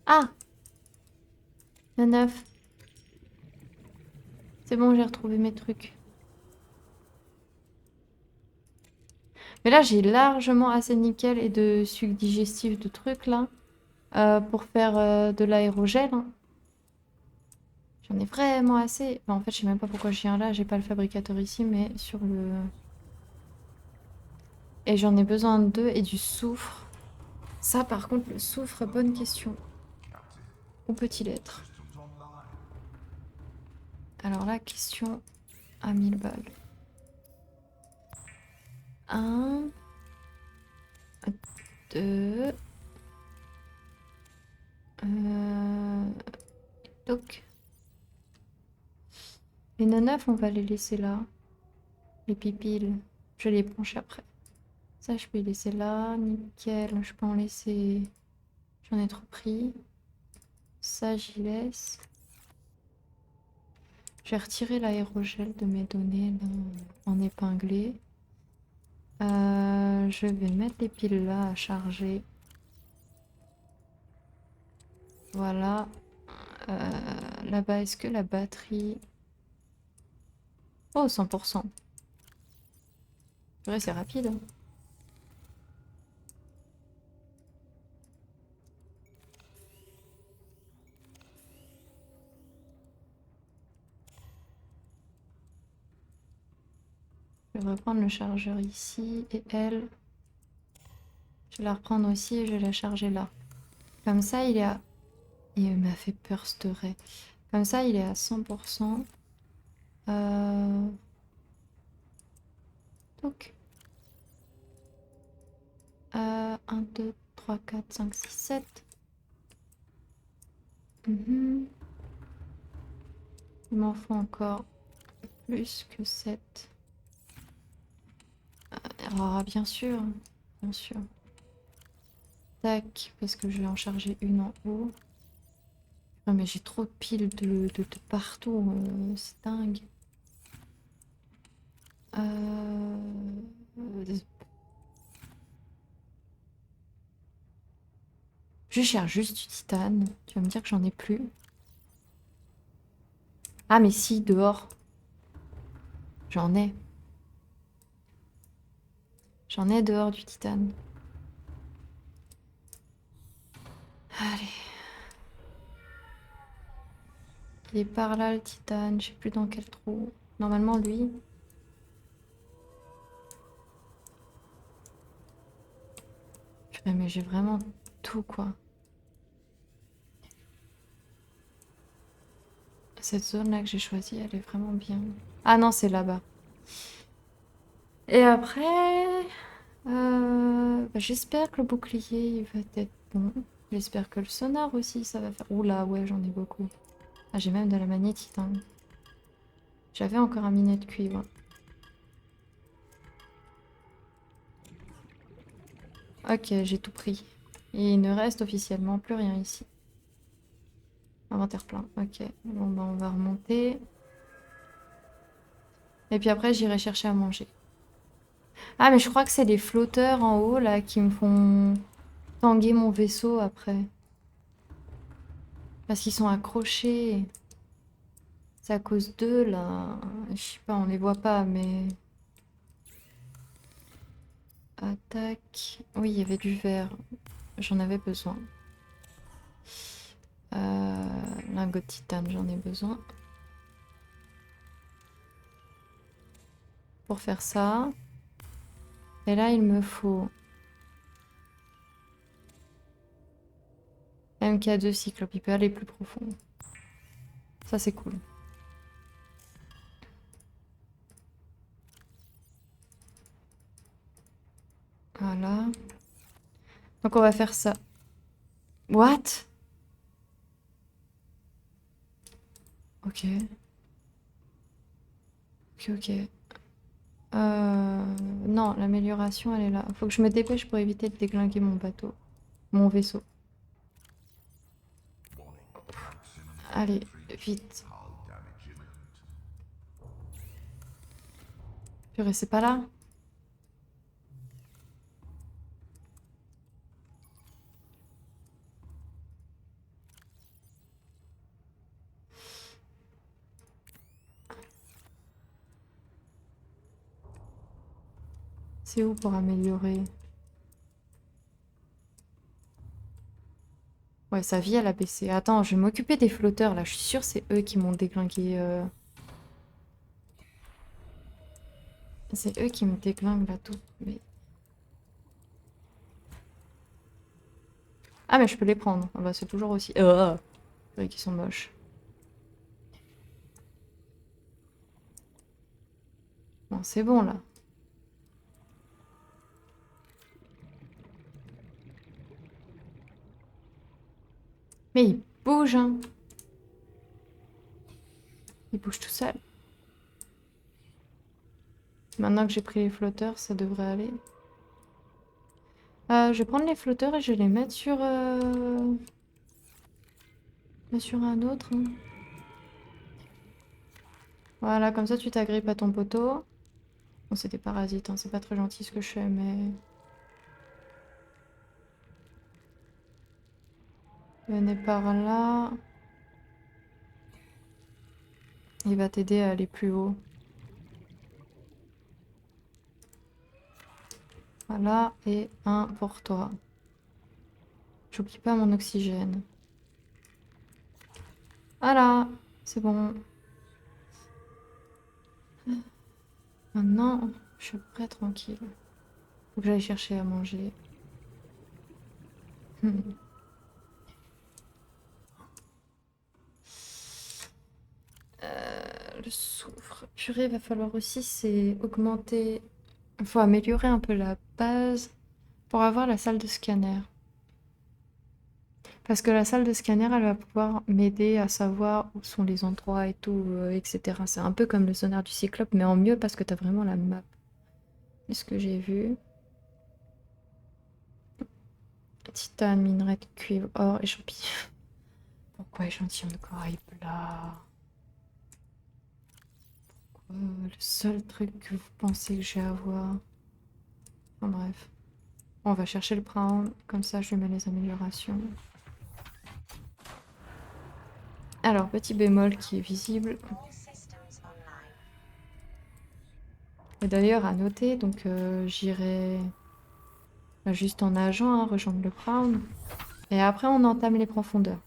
Ah! Le 9. C'est bon, j'ai retrouvé mes trucs. Mais là, j'ai largement assez de nickel et de sucre digestif de trucs là pour faire de l'aérogel, hein. J'en ai vraiment assez. Enfin, en fait, je sais même pas pourquoi je viens là. J'ai pas le fabricateur ici, mais sur le... Et j'en ai besoin de 2 et du soufre. Ça, par contre, le soufre, bonne question. Où peut-il être? Alors là, question à 1000 balles. 1, 2... Donc, les 9 on va les laisser là. Les pipiles, je vais les brancher après. Ça, je peux les laisser là. Nickel, je peux en laisser... J'en ai trop pris. Ça, j'y laisse. Je vais retirer l'aérogel de mes données là, en épinglé. Je vais mettre les piles là à charger. Voilà. Là-bas, est-ce que la batterie... Oh, 100%. Ouais, c'est rapide, hein. Je vais reprendre le chargeur ici et elle. Je vais la reprendre aussi et je vais la charger là. Comme ça, il est à... Il m'a fait peur, ce ray. Comme ça, il est à 100%. Donc... 1, 2, 3, 4, 5, 6, 7. Il m'en faut encore plus que 7. Ah, bien sûr. Bien sûr. Tac, parce que je vais en charger une en haut. Non mais j'ai trop de piles de partout, c'est dingue. Je cherche juste du titane. Tu vas me dire que j'en ai plus. Ah mais si, dehors. J'en ai. J'en ai dehors du titane. Allez. Il est par là le titane, je sais plus dans quel trou. Normalement lui. Mais j'ai vraiment tout, quoi. Cette zone-là que j'ai choisie, elle est vraiment bien. Ah non, c'est là-bas. Et après... j'espère que le bouclier, il va être bon. J'espère que le sonar aussi, ça va faire... Oula, ouais, j'en ai beaucoup. Ah, j'ai même de la magnétite, hein. J'avais encore un minet de cuivre. Ok, j'ai tout pris. Et il ne reste officiellement plus rien ici. Inventaire plein, ok. Bon, bah on va remonter. Et puis après, j'irai chercher à manger. Ah, mais je crois que c'est les flotteurs en haut, là, qui me font tanguer mon vaisseau après. Parce qu'ils sont accrochés. C'est à cause d'eux, là. Je sais pas, on les voit pas, mais... Attaque... Oui, il y avait du verre. J'en avais besoin. Lingot de titane, j'en ai besoin. Pour faire ça. Et là, il me faut... MK2 Cyclope, il peut aller plus profond. Ça, c'est cool. Voilà. Donc, on va faire ça. What? Ok. Ok, ok. Non, l'amélioration, elle est là. Faut que je me dépêche pour éviter de déglinguer mon bateau. Mon vaisseau. Allez, vite. Purée, c'est pas là? C'est où pour améliorer? Ouais, sa vie, elle a baissé. Attends, je vais m'occuper des flotteurs, là. Je suis sûre c'est eux qui m'ont déglingué. C'est eux qui me déglinguent, là, tout. Mais... Ah, mais je peux les prendre. Ah bah, c'est toujours aussi... Eux qui sont moches. Bon, c'est bon, là. Mais il bouge, hein. Il bouge tout seul. Maintenant que j'ai pris les flotteurs, ça devrait aller. Je vais prendre les flotteurs et je vais les mettre sur... sur un autre, hein. Voilà, comme ça tu t'agrippes à ton poteau. Bon, c'est des parasites, hein. C'est pas très gentil ce que je fais, mais... Venez par là. Il va t'aider à aller plus haut. Voilà, et un pour toi. J'oublie pas mon oxygène. Voilà, c'est bon. Maintenant, je suis prêt tranquille. Faut que j'aille chercher à manger. Le soufre. Purée, va falloir aussi, c'est augmenter... Il faut améliorer un peu la base pour avoir la salle de scanner. Parce que la salle de scanner, elle va pouvoir m'aider à savoir où sont les endroits et tout, etc. C'est un peu comme le sonar du Cyclope, mais en mieux parce que t'as vraiment la map. Est-ce que j'ai vu? Titane, minerai de cuivre, or et champignon. Pourquoi échantillon de corail plat? Le seul truc que vous pensez que je vais avoir. Enfin bref. On va chercher le prendre, comme ça je lui mets les améliorations. Alors, petit bémol qui est visible. Et d'ailleurs, à noter, donc j'irai là, juste en nageant, hein, rejoindre le Crown. Et après, on entame les profondeurs.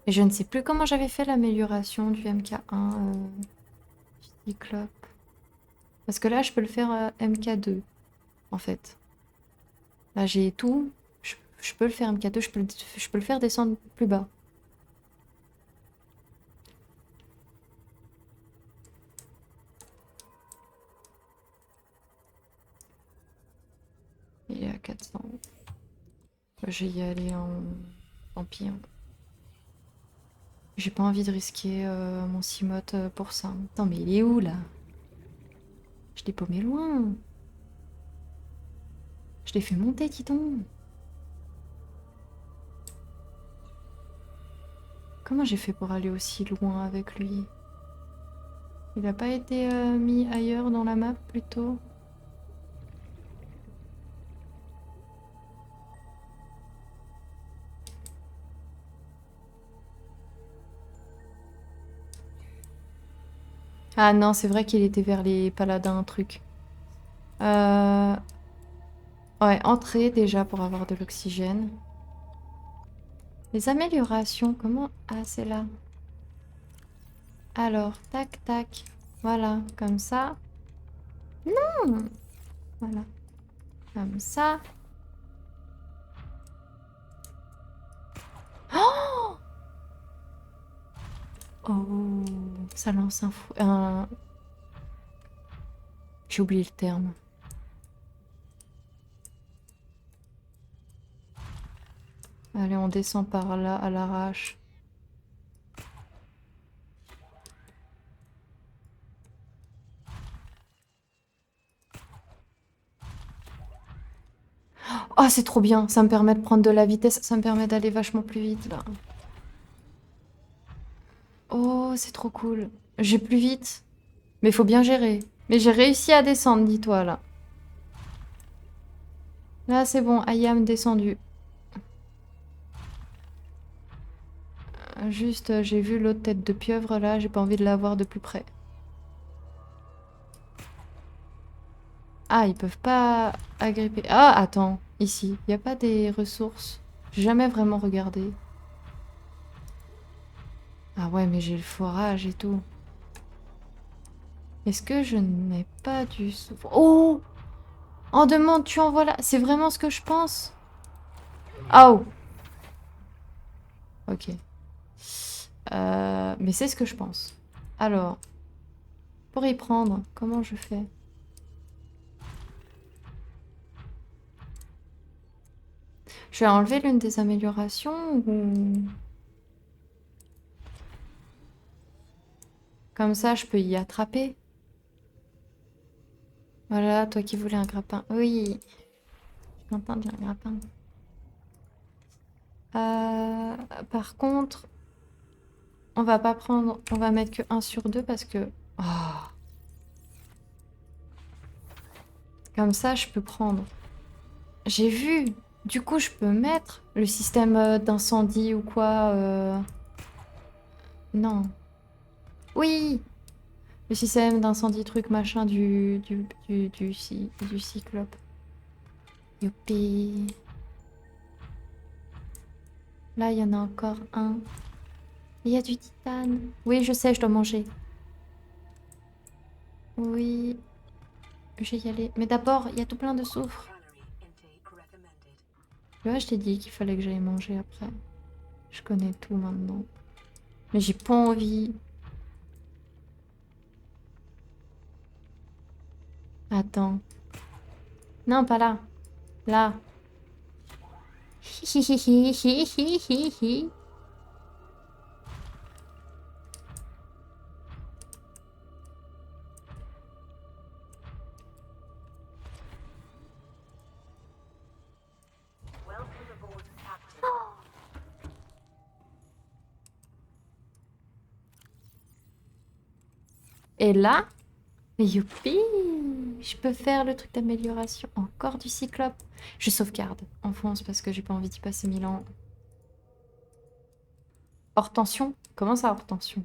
Et je ne sais plus comment j'avais fait l'amélioration du MK1 Cyclope. Parce que là, je peux le faire MK2, en fait. Là, j'ai tout. Je peux le faire MK2, je peux le faire descendre plus bas. Il est à 400. Je vais y aller en... Tant pis. Hein. J'ai pas envie de risquer mon Cimote pour ça. Attends, mais il est où, là? Je l'ai paumé loin. Je l'ai fait monter, dis donc. Comment j'ai fait pour aller aussi loin avec lui? Il a pas été mis ailleurs dans la map, plutôt? Ah non, c'est vrai qu'il était vers les paladins, truc. Ouais, entrer déjà pour avoir de l'oxygène. Les améliorations, comment... Ah, c'est là. Alors, tac, tac. Voilà, comme ça. Non! Voilà. Comme ça. Oh! Oh, ça lance un fou... J'ai oublié le terme. Allez, on descend par là à l'arrache. Oh, c'est trop bien. Ça me permet de prendre de la vitesse. Ça me permet d'aller vachement plus vite, là. Oh, c'est trop cool. J'ai plus vite. Mais il faut bien gérer. Mais j'ai réussi à descendre, dis-toi, là. Là, c'est bon. I am descendu. Juste, j'ai vu l'autre tête de pieuvre, là. J'ai pas envie de la voir de plus près. Ah, ils peuvent pas agripper. Ah, attends. Ici, il n'y a pas des ressources. J'ai jamais vraiment regardé. Ah ouais, mais j'ai le forage et tout. Est-ce que je n'ai pas du soufre? Oh! En demande, tu envoies là. C'est vraiment ce que je pense. Oh! Ok. Mais c'est ce que je pense. Alors, pour y prendre, comment je fais? Je vais enlever l'une des améliorations ou... Comme ça, je peux y attraper. Voilà, toi qui voulais un grappin. Oui, je suis contente, j'ai un grappin. Par contre, on va pas prendre... On va mettre que 1 sur 2 parce que... Oh. Comme ça, je peux prendre... J'ai vu! Du coup, je peux mettre le système d'incendie ou quoi. Non. Oui! Le système d'incendie truc machin du cyclope. Youpi! Là, il y en a encore un. Il y a du titane. Oui, je sais, je dois manger. Oui, je vais y aller. Mais d'abord, il y a tout plein de soufre. Calorie intake recommended. Tu vois, je t'ai dit qu'il fallait que j'aille manger après. Je connais tout maintenant. Mais j'ai pas envie. Attends. Non, pas là. Là. Welcome aboard, Captain. Et là, youpi! Je peux faire le truc d'amélioration. Encore du cyclope. Je sauvegarde en France parce que j'ai pas envie d'y passer 1000 ans. Hors tension? Comment ça, hors tension?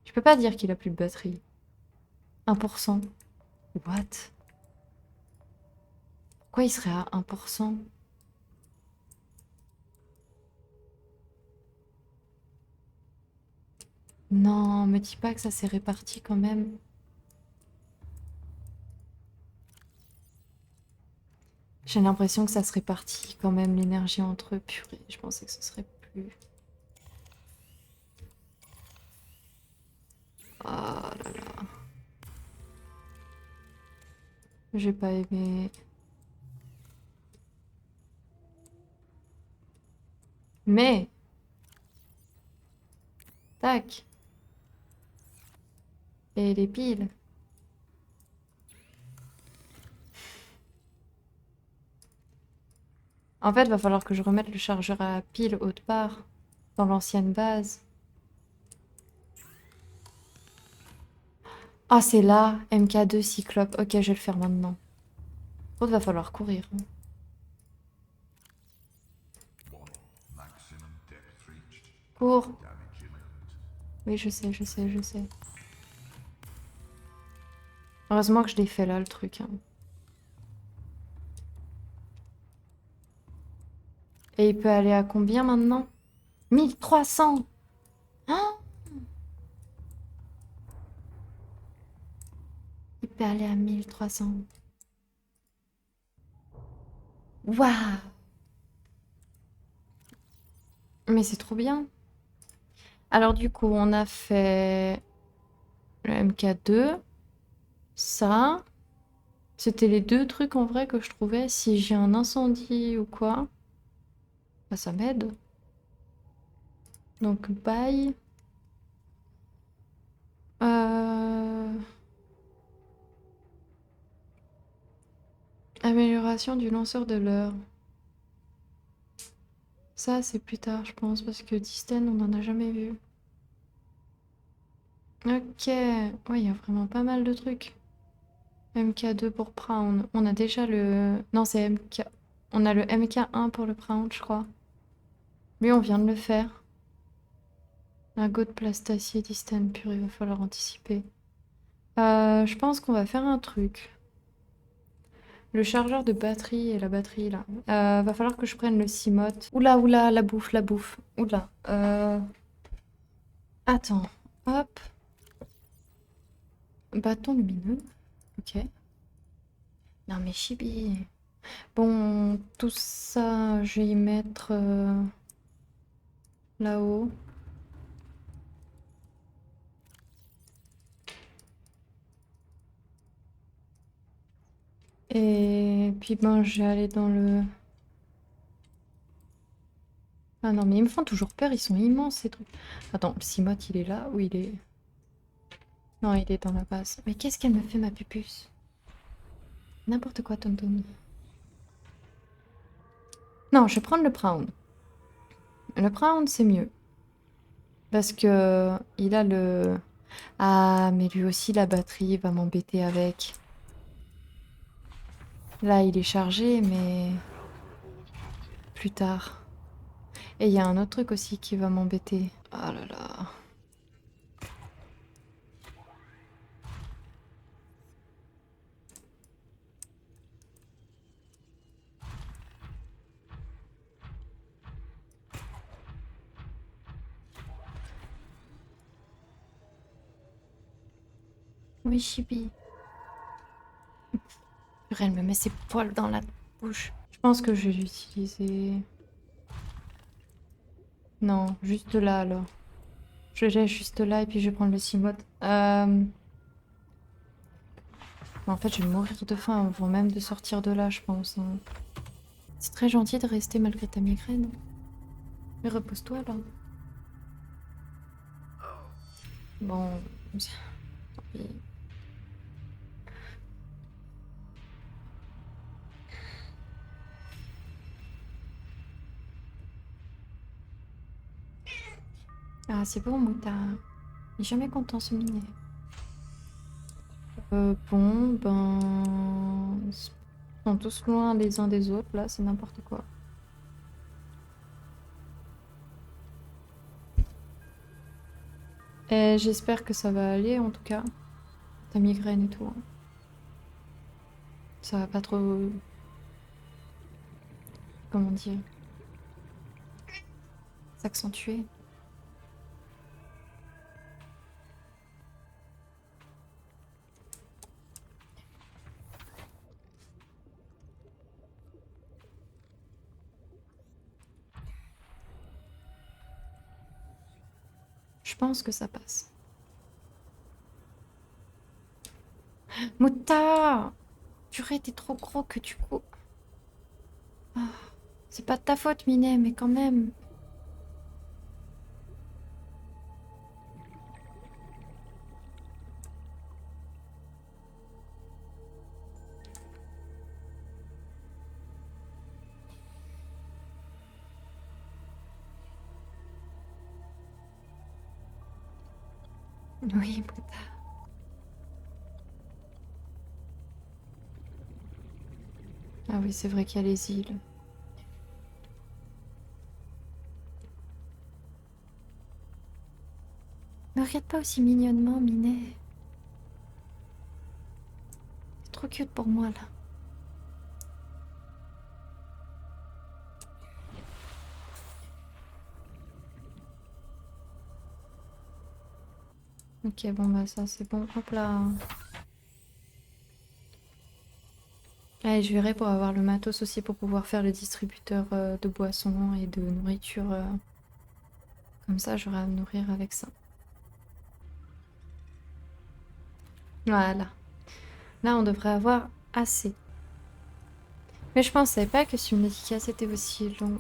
Je peux pas dire qu'il a plus de batterie. 1%. What? Pourquoi il serait à 1%? Non, me dis pas que ça s'est réparti quand même. J'ai l'impression que ça se répartit quand même l'énergie entre eux. Purée, je pensais que ce serait plus... Oh là là. J'ai pas aimé. Mais... Tac. Et les piles. En fait, va falloir que je remette le chargeur à pile autre part. Dans l'ancienne base. Ah, c'est là, MK2 Cyclope. Ok, je vais le faire maintenant. L'autre va falloir courir. Hein. Cours. Oui, je sais, je sais, je sais. Heureusement que je l'ai fait là, le truc. Hein. Et il peut aller à combien maintenant? 1300. Hein? Il peut aller à 1300. Waouh! Mais c'est trop bien. Alors du coup, on a fait le MK2. Ça. C'était les deux trucs en vrai que je trouvais. Si j'ai un incendie ou quoi, bah, ça m'aide. Donc bye. Euh, Amélioration du lanceur de leurre. Ça, c'est plus tard, je pense, parce que Disten, on n'en a jamais vu. Ok. Ouais, il y a vraiment pas mal de trucs. MK2 pour Pround. On a déjà le... Non, c'est MK... On a le MK1 pour le Pround, je crois. Lui, on vient de le faire. Lingot de plastacier Disten. Purée, il va falloir anticiper. Je pense qu'on va faire un truc. Le chargeur de batterie et la batterie là. Va falloir que je prenne le Cimote. Oula, oula, la bouffe, la bouffe. Oula. Attends. Hop. Bâton lumineux. Ok. Non mais chibi. Bon, tout ça, je vais y mettre là-haut. Et puis ben, je vais aller dans le... Ah non, mais ils me font toujours peur, ils sont immenses ces trucs. Attends, le Cimote, il est là ou il est... Non, il est dans la base. Mais qu'est-ce qu'elle me fait, ma pupuce? N'importe quoi, Tonton. Non, je vais prendre le Pround. Le Pround, c'est mieux. Parce que il a le... Ah, mais lui aussi, la batterie va m'embêter avec. Là, il est chargé, mais plus tard. Et il y a un autre truc aussi qui va m'embêter. Oh là là. Oui, Chibi. Purée, elle me met ses poils dans la bouche. Je pense que je vais l'utiliser... Non, juste là alors. Je l'ai juste là et puis je vais prendre le Cimote. En fait, je vais mourir de faim avant même de sortir de là, je pense. Hein. C'est très gentil de rester malgré ta migraine. Mais repose-toi là. Bon, tant pis. Ah, c'est bon, Moutard. Il est jamais content ce minet. Bon, ben... Ils sont tous loin les uns des autres, là, c'est n'importe quoi. Et j'espère que ça va aller, en tout cas. Ta migraine et tout. Hein. Ça va pas trop... Comment dire? S'accentuer. Je pense que ça passe. Mouta! Purée, t'es trop gros que tu cours. Ah, c'est pas de ta faute, Minet, mais quand même. Oui, Mouta. Ah oui, c'est vrai qu'il y a les îles. Me regarde pas aussi mignonnement, Minet. C'est trop cute pour moi, là. Ok, bon, bah ça, c'est bon. Hop là. Allez, je verrai pour avoir le matos aussi pour pouvoir faire le distributeur de boissons et de nourriture. Comme ça, j'aurai à me nourrir avec ça. Voilà. Là, on devrait avoir assez. Mais je pensais pas que ce dédicace était aussi long.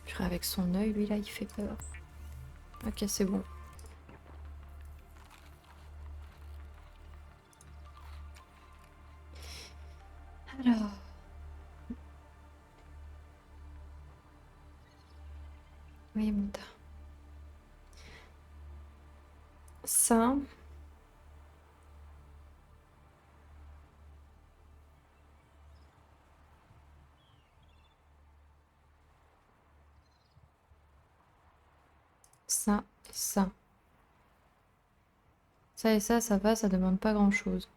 Purée, avec son œil, lui, là, il fait peur. Ok, c'est bon. Alors... Oui, mon tas. Ça... Ça et ça. Ça et ça va, ça demande pas grand-chose.